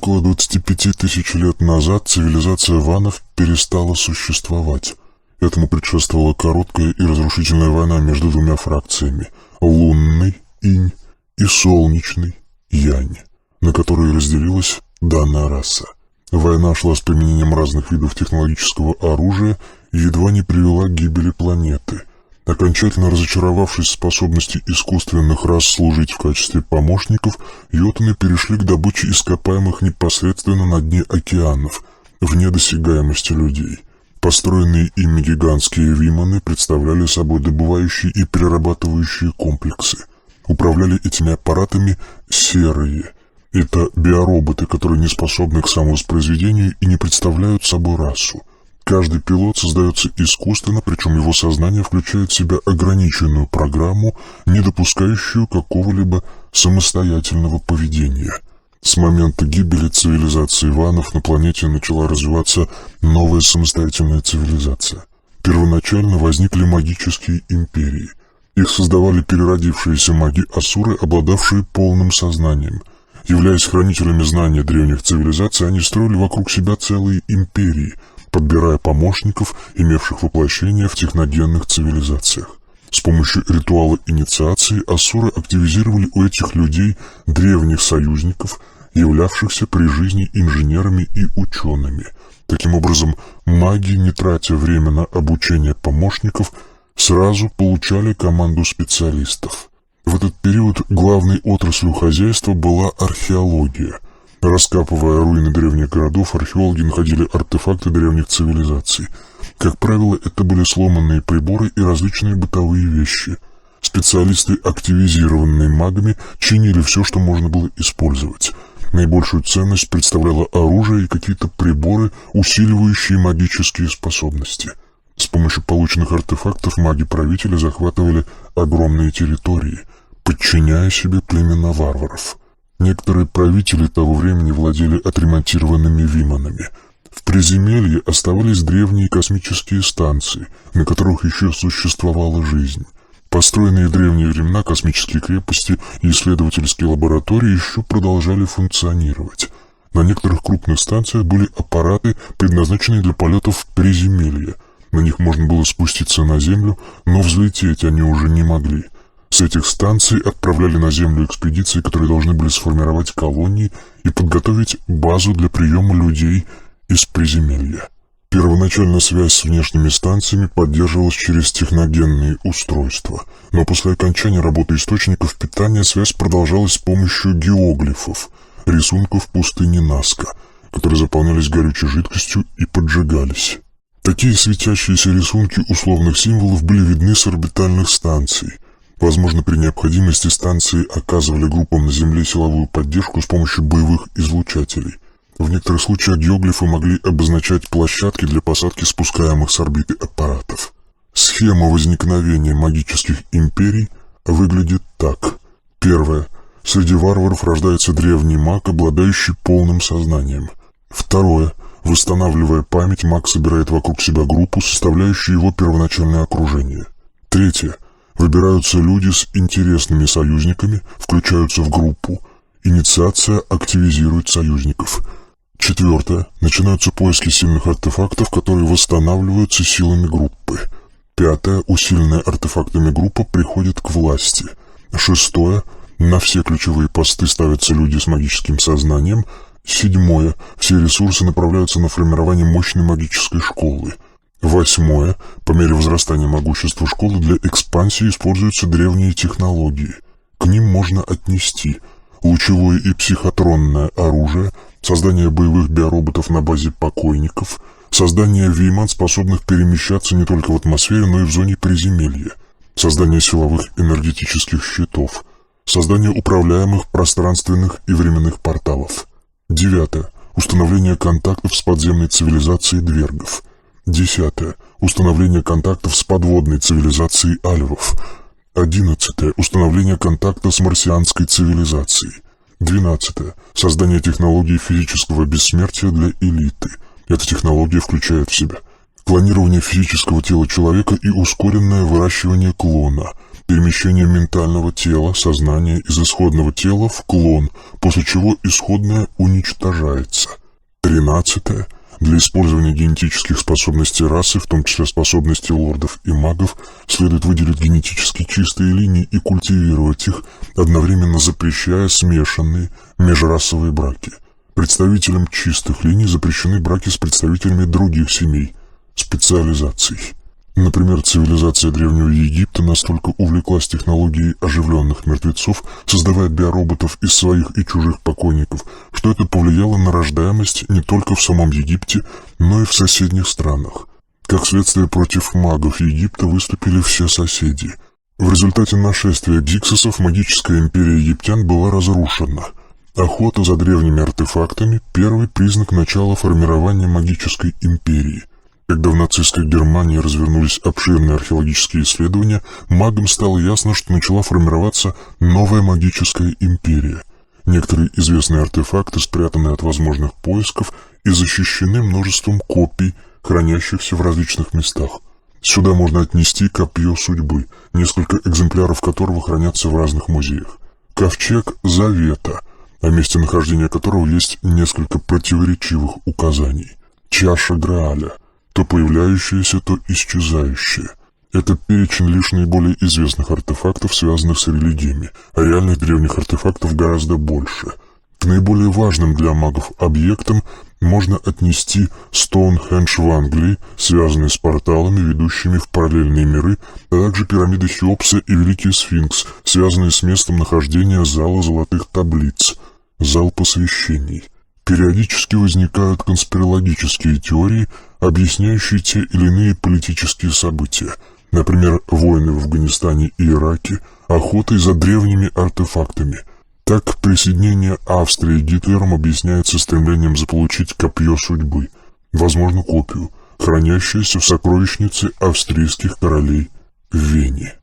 Около 25 тысяч лет назад цивилизация ванов перестала существовать. Этому предшествовала короткая и разрушительная война между двумя фракциями – лунный инь и солнечный янь, на которые разделилась данная раса. Война шла с применением разных видов технологического оружия и едва не привела к гибели планеты. Окончательно разочаровавшись в способности искусственных рас служить в качестве помощников, йотуны перешли к добыче ископаемых непосредственно на дне океанов, вне досягаемости людей. Построенные ими гигантские виманы представляли собой добывающие и перерабатывающие комплексы. Управляли этими аппаратами серые. Это биороботы, которые не способны к самовоспроизведению и не представляют собой расу. Каждый пилот создается искусственно, причем его сознание включает в себя ограниченную программу, не допускающую какого-либо самостоятельного поведения. С момента гибели цивилизации ванов на планете начала развиваться новая самостоятельная цивилизация. Первоначально возникли магические империи. Их создавали переродившиеся маги-асуры, обладавшие полным сознанием. Являясь хранителями знания древних цивилизаций, они строили вокруг себя целые империи, подбирая помощников, имевших воплощение в техногенных цивилизациях. С помощью ритуала инициации асуры активизировали у этих людей древних союзников, являвшихся при жизни инженерами и учеными. Таким образом, маги, не тратя время на обучение помощников, сразу получали команду специалистов. В этот период главной отраслью хозяйства была археология. Раскапывая руины древних городов, археологи находили артефакты древних цивилизаций. Как правило, это были сломанные приборы и различные бытовые вещи. Специалисты, активизированные магами, чинили все, что можно было использовать. Наибольшую ценность представляло оружие и какие-то приборы, усиливающие магические способности. С помощью полученных артефактов маги-правители захватывали огромные территории, подчиняя себе племена варваров. Некоторые правители того времени владели отремонтированными виманами. В приземелье оставались древние космические станции, на которых еще существовала жизнь. Построенные в древние времена космические крепости и исследовательские лаборатории еще продолжали функционировать. На некоторых крупных станциях были аппараты, предназначенные для полетов в приземелье. На них можно было спуститься на Землю, но взлететь они уже не могли. С этих станций отправляли на Землю экспедиции, которые должны были сформировать колонии и подготовить базу для приема людей из приземелья. Первоначально связь с внешними станциями поддерживалась через техногенные устройства, но после окончания работы источников питания связь продолжалась с помощью геоглифов, рисунков пустыни Наска, которые заполнялись горючей жидкостью и поджигались. Такие светящиеся рисунки условных символов были видны с орбитальных станций. Возможно, при необходимости станции оказывали группам на Земле силовую поддержку с помощью боевых излучателей. В некоторых случаях геоглифы могли обозначать площадки для посадки спускаемых с орбиты аппаратов. Схема возникновения магических империй выглядит так. Первое. Среди варваров рождается древний маг, обладающий полным сознанием. Второе. Восстанавливая память, маг собирает вокруг себя группу, составляющую его первоначальное окружение. Третье. Выбираются люди с интересными союзниками, включаются в группу. Инициация активизирует союзников. Четвертое. Начинаются поиски сильных артефактов, которые восстанавливаются силами группы. Пятое. Усиленная артефактами группа приходит к власти. Шестое. На все ключевые посты ставятся люди с магическим сознанием. Седьмое. Все ресурсы направляются на формирование мощной магической школы. Восьмое. По мере возрастания могущества школы для экспансии используются древние технологии. К ним можно отнести лучевое и психотронное оружие, создание боевых биороботов на базе покойников, создание виман, способных перемещаться не только в атмосфере, но и в зоне приземелья, создание силовых энергетических щитов, создание управляемых пространственных и временных порталов. Девятое. Установление контактов с подземной цивилизацией двергов. Десятое. Установление контактов с подводной цивилизацией альвов. 11. Установление контакта с марсианской цивилизацией. 12. Создание технологии физического бессмертия для элиты. Эта технология включает в себя клонирование физического тела человека и ускоренное выращивание клона, перемещение ментального тела, сознания из исходного тела в клон, после чего исходное уничтожается. 13. Для использования генетических способностей расы, в том числе способностей лордов и магов, следует выделить генетически чистые линии и культивировать их, одновременно запрещая смешанные межрасовые браки. Представителям чистых линий запрещены браки с представителями других семей, специализаций. Например, цивилизация Древнего Египта настолько увлеклась технологией оживленных мертвецов, создавая биороботов из своих и чужих покойников, что это повлияло на рождаемость не только в самом Египте, но и в соседних странах. Как следствие, против магов Египта выступили все соседи. В результате нашествия гиксосов магическая империя египтян была разрушена. Охота за древними артефактами – первый признак начала формирования магической империи. Когда в нацистской Германии развернулись обширные археологические исследования, магам стало ясно, что начала формироваться новая магическая империя. Некоторые известные артефакты спрятаны от возможных поисков и защищены множеством копий, хранящихся в различных местах. Сюда можно отнести копье судьбы, несколько экземпляров которого хранятся в разных музеях. Ковчег Завета, о месте нахождения которого есть несколько противоречивых указаний. Чаша Грааля, то появляющаяся, то исчезающая. Это перечень лишь наиболее известных артефактов, связанных с религиями, а реальных древних артефактов гораздо больше. К наиболее важным для магов объектам можно отнести Стоунхендж в Англии, связанный с порталами, ведущими в параллельные миры, а также пирамиды Хеопса и Великий Сфинкс, связанные с местом нахождения зала золотых таблиц, зал посвящений. Периодически возникают конспирологические теории, объясняющие те или иные политические события, например, войны в Афганистане и Ираке, охотой за древними артефактами. Так, присоединение Австрии Гитлером объясняется стремлением заполучить копье судьбы, возможно, копию, хранящуюся в сокровищнице австрийских королей в Вене.